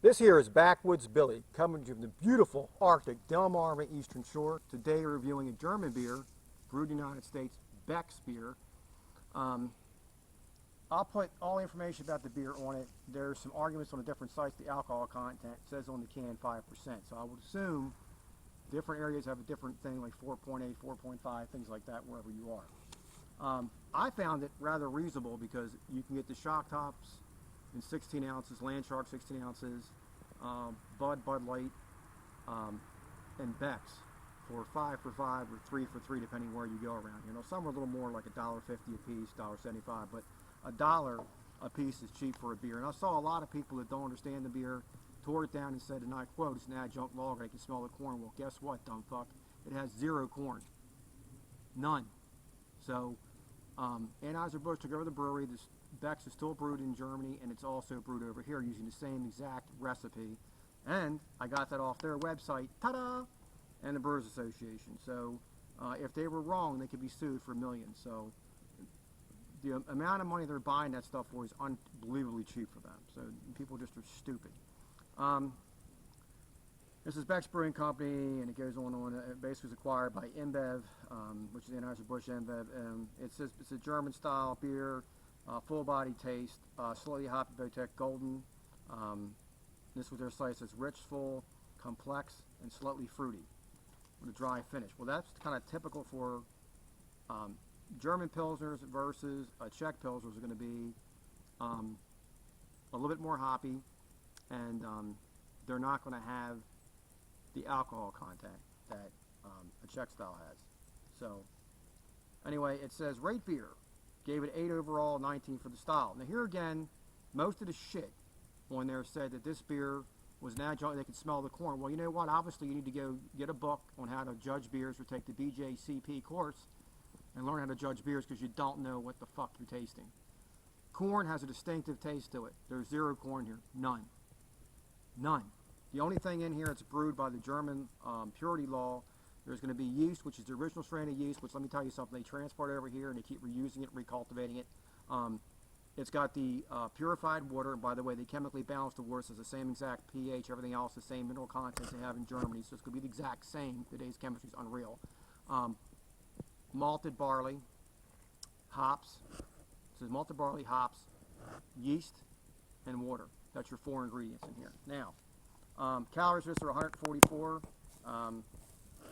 This here is Backwoods Billy, coming from the beautiful Arctic Delmarva Eastern Shore. Today we're reviewing a German beer, brewed in the United States, Becks beer. I'll put all the information about the beer on it. There's some arguments on the different sites, the alcohol content. It says on the can 5%, so I would assume different areas have a different thing, like 4.8, 4.5, things like that, wherever you are. I found it rather reasonable because you can get the shock tops in 16 ounces, Land Shark 16 ounces, Bud Light, and Becks for 5 for 5 or 3 for 3, depending where you go around. You know, some are a little more like $1.50 a piece, $1.75, but $1 a piece is cheap for a beer. And I saw a lot of people that don't understand the beer tore it down and said, and I quote, "It's an adjunct lager, I can smell the corn." Well, guess what, dumb fuck? It has 0 corn. None. So, Anheuser-Busch took over the brewery. This Becks is still brewed in Germany, and it's also brewed over here using the same exact recipe. And I got that off their website, ta-da, and the Brewers Association. So if they were wrong, they could be sued for millions. So the amount of money they're buying that stuff for is unbelievably cheap for them. So people just are stupid. This is Beck's Brewing Company, and it goes on. It basically was acquired by InBev, which is Anheuser-Busch InBev. It says it's a German style beer, full-bodied taste, slightly hoppy, bouquet, golden. This was their site, says rich, full, complex, and slightly fruity with a dry finish. Well, that's kind of typical for German Pilsners versus Czech Pilsners are going to be a little bit more hoppy, and they're not going to have the alcohol content that a Czech style has. So anyway, it says rate beer, gave it 8 overall, 19 for the style. Now here again, most of the shit on there said that this beer was an adjunct, they could smell the corn. Well, you know what, obviously you need to go get a book on how to judge beers or take the BJCP course and learn how to judge beers, because you don't know what the fuck you're tasting. Corn has a distinctive taste to it. There's 0 corn here, none. None. The only thing in here, it's brewed by the German purity law. There's going to be yeast, which is the original strain of yeast, which, let me tell you something, they transport it over here and they keep reusing it, recultivating it. It's got the purified water, and by the way, they chemically balance the water, so it's the same exact pH, everything else, the same mineral content they have in Germany, so it's going to be the exact same. Today's chemistry is unreal. Malted barley, hops. It says malted barley, hops, yeast, and water. That's your 4 ingredients in here. Now, calories for this are 144.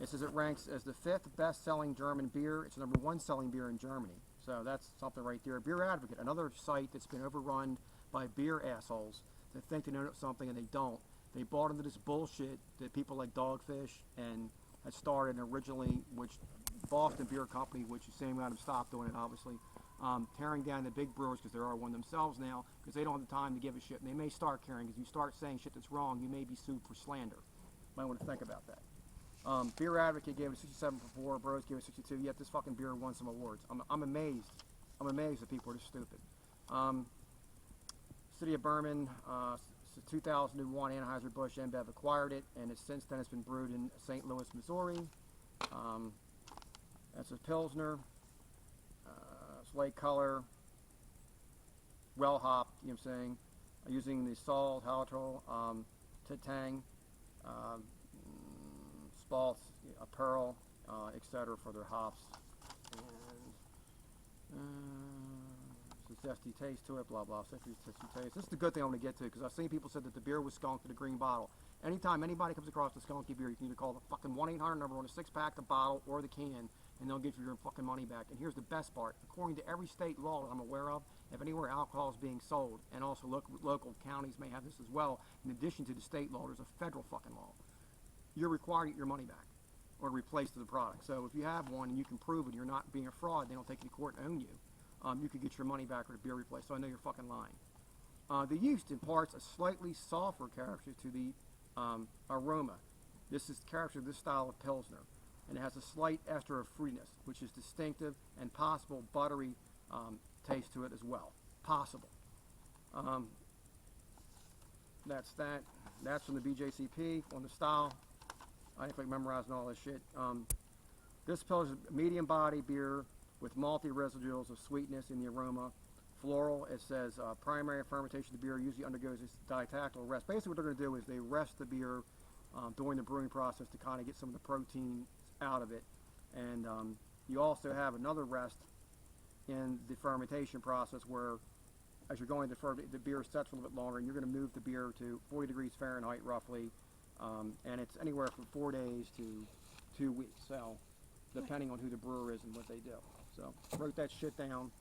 It says it ranks as the 5th best-selling German beer. It's the #1 selling beer in Germany. So that's something right there. Beer Advocate, another site that's been overrun by beer assholes that think they know something and they don't. They bought into this bullshit that people like Dogfish and had started originally, which Boston Beer Company, which is saying we got to stop doing it, obviously, tearing down the big brewers because there are one themselves now, because they don't have the time to give a shit. And they may start caring, because you start saying shit that's wrong, you may be sued for slander. Might want to think about that. Beer Advocate gave it 67 for 4. Bros gave it 62. Yet this fucking beer won some awards. I'm amazed. I'm amazed that people are this stupid. City of Berman, 2001, Anheuser-Busch InBev acquired it, and since then it's been brewed in St. Louis, Missouri. That's a Pilsner. It's light color, well hopped, you know what I'm saying, using the salt, Hallertau, Titang, Spaltz, Pearl, etc. for their hops. And some zesty taste to it, blah blah, zesty taste. This is the good thing I want to get to, because I've seen people said that the beer was skunked in a green bottle. Anytime anybody comes across a skunky beer, you can either call the fucking 1-800 number on a 6-pack, the bottle, or the can, and they'll give you your fucking money back. And here's the best part. According to every state law that I'm aware of, if anywhere alcohol is being sold, and also local counties may have this as well, in addition to the state law, there's a federal fucking law. You're required to get your money back or replace the product. So if you have one and you can prove it, you're not being a fraud, they don't take you to court and own you. You could get your money back or the beer replaced. So I know you're fucking lying. The yeast imparts a slightly softer character to the aroma. This is the character of this style of Pilsner, and it has a slight ester of fruitiness, which is distinctive, and possible buttery taste to it as well. Possible. That's that. That's from the BJCP on the style. I ain't like memorizing all this shit. This Pilsner is a medium body beer with malty residuals of sweetness in the aroma, floral. It says primary fermentation of the beer usually undergoes this diatactyl rest. Basically what they're going to do is they rest the beer during the brewing process to kind of get some of the protein out of it. And you also have another rest in the fermentation process where as you're going to ferment, the beer sets for a little bit longer and you're going to move the beer to 40 degrees Fahrenheit roughly. And it's anywhere from 4 days to 2 weeks. So depending on who the brewer is and what they do. So wrote that shit down.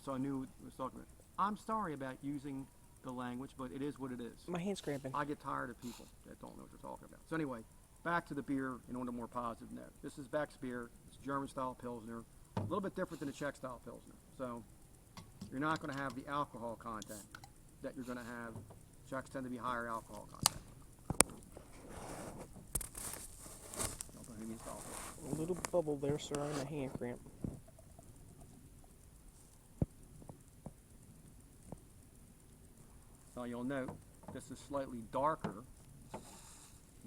So I knew it was talking about. I'm sorry about using the language, but it is what it is. My hand's cramping. I get tired of people that don't know what they're talking about. So anyway, back to the beer and on a more positive note. This is Beck's beer. It's German Style Pilsner. A little bit different than a Czech Style Pilsner. So you're not going to have the alcohol content that you're going to have. Czechs tend to be higher alcohol content. A little bubble there, sir, on the hand cramp. Now you'll note this is slightly darker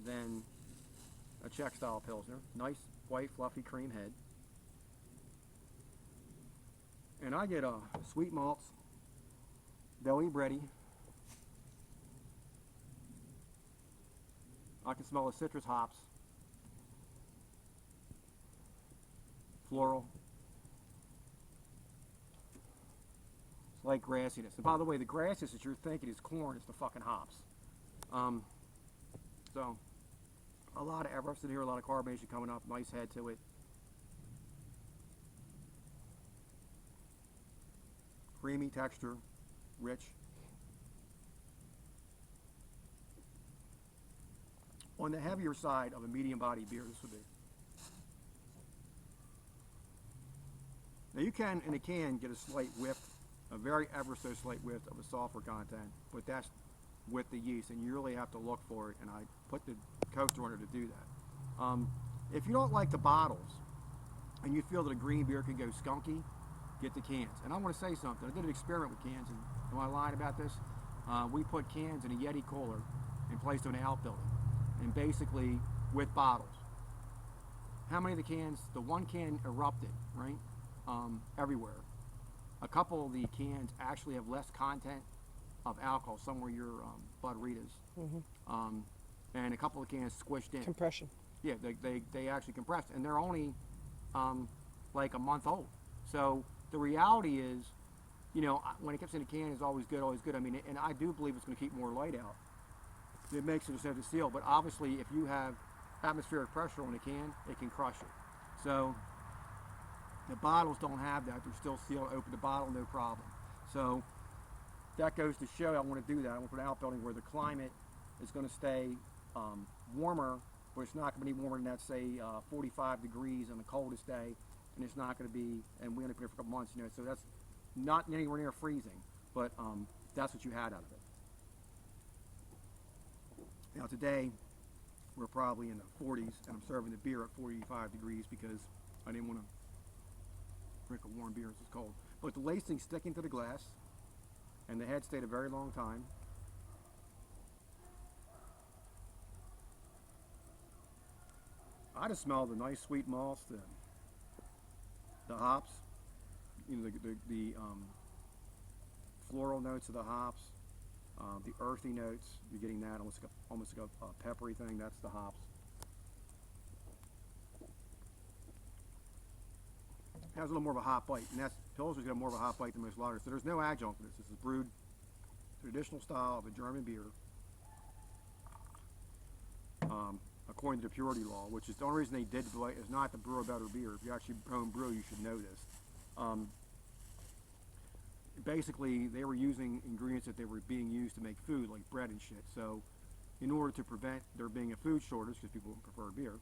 than a Czech Style Pilsner. Nice white fluffy cream head. And I get sweet malts, belly bready. I can smell the citrus hops. Floral. It's like grassiness. And by the way, the grassiness that you're thinking is corn. It's the fucking hops. So, a lot of Everest in here, a lot of carbonation coming up. Nice head to it. Creamy texture, rich. On the heavier side of a medium body beer, this would be. Now you can, in a can, get a slight whiff, a very ever so slight whiff of a sulfur content, but that's with the yeast, and you really have to look for it, and I put the coaster on it to do that. If you don't like the bottles, and you feel that a green beer can go skunky, get the cans. And I want to say something. I did an experiment with cans, and am I lying about this? We put cans in a Yeti cooler and placed them in an outbuilding, and basically with bottles. How many of the cans? The one can erupted, right? Everywhere. A couple of the cans actually have less content of alcohol. Some were your Budritas. And a couple of cans squished in. Compression. Yeah, they actually compressed, and they're only like a month old. So the reality is, you know, when it gets in a can, it's always good, always good. I mean, and I do believe it's going to keep more light out. It makes it instead of the seal, but obviously if you have atmospheric pressure on a can, it can crush it. So the bottles don't have that. They're still sealed. Open the bottle, no problem. So that goes to show I want to do that. I want to put an outbuilding where the climate is going to stay warmer, but it's not going to be warmer than that, say, 45 degrees on the coldest day, and it's not going to be, and we only put it for a couple months, you know, so that's not anywhere near freezing, but that's what you had out of it. Now today, we're probably in the 40s, and I'm serving the beer at 45 degrees because I didn't want to drink a warm beer as it's cold. But the lacing's sticking to the glass, and the head stayed a very long time. I just smell the nice sweet malts, the hops, you know, the floral notes of the hops, the earthy notes. You're getting that almost like a peppery thing. That's the hops. Has a little more of a hot bite, and that's Pilsner's got more of a hot bite than most lagers. So there's no adjunct to this. This is brewed traditional style of a German beer, according to the purity law, which is the only reason they did it is not to brew a better beer. If you actually home brew, you should know this. Basically, they were using ingredients that they were being used to make food, like bread and shit. So, in order to prevent there being a food shortage, because people prefer beer,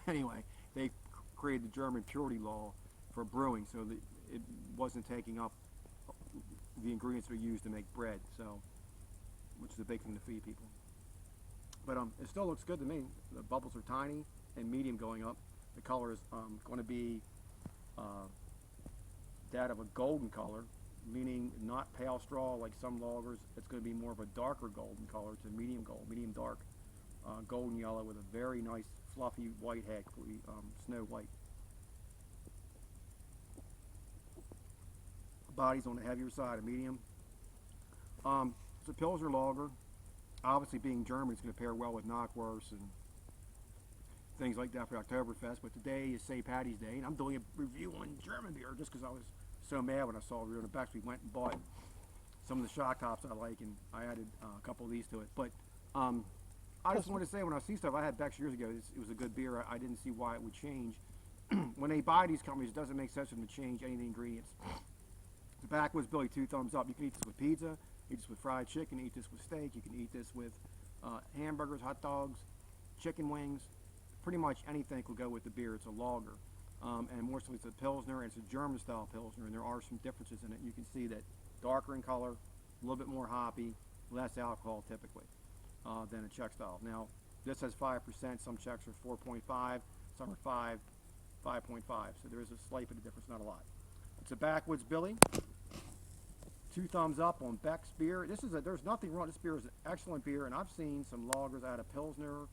anyway, they created the German purity law for brewing, so that it wasn't taking up the ingredients that are used to make bread. So, which is a big thing to feed people. But it still looks good to me. The bubbles are tiny and medium going up. The color is going to be that of a golden color, meaning not pale straw like some lagers. It's going to be more of a darker golden color. It's a medium gold, medium dark, golden yellow with a very nice fluffy white head, snow white. body's on the heavier side, a medium. It's a Pilsner lager. Obviously, being German, it's going to pair well with knockwurst and things like that for Oktoberfest. But today is St. Patty's Day, and I'm doing a review on German beer just because I was so mad when I saw a review on the Becks. We went and bought some of the shock tops I like, and I added a couple of these to it. But I just want to say, when I see stuff, I had Becks years ago. It was a good beer. I didn't see why it would change. When they buy these companies, it doesn't make sense for them to change any of the ingredients. The Backwoods Billy, 2 thumbs up. You can eat this with pizza, eat this with fried chicken, eat this with steak. You can eat this with hamburgers, hot dogs, chicken wings. Pretty much anything will go with the beer. It's a lager. And more so it's a Pilsner, and it's a German Style Pilsner, and there are some differences in it. You can see that darker in color, a little bit more hoppy, less alcohol typically than a Czech style. Now, this has 5%, some Czechs are 4.5, some are 5, 5.5, so there is a slight bit of difference, not a lot. It's a Backwoods Billy. 2 thumbs up on Beck's beer. There's nothing wrong. This beer is an excellent beer, and I've seen some lagers out of Pilsner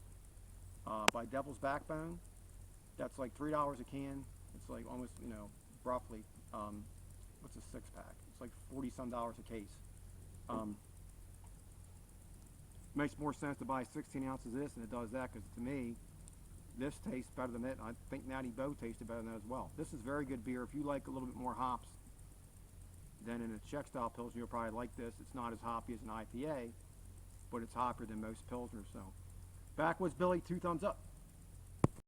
by Devil's Backbone. That's like $3 a can. It's like almost, roughly, what's a 6-pack? It's like $40-some a case. Makes more sense to buy 16 ounces of this than it does that, because to me, this tastes better than it. I think Natty Bo tasted better than that as well. This is very good beer. If you like a little bit more hops than in a Czech style Pilsner, you'll probably like this. It's not as hoppy as an IPA, but it's hoppier than most Pilsners. So, Backwoods Billy, 2 thumbs up.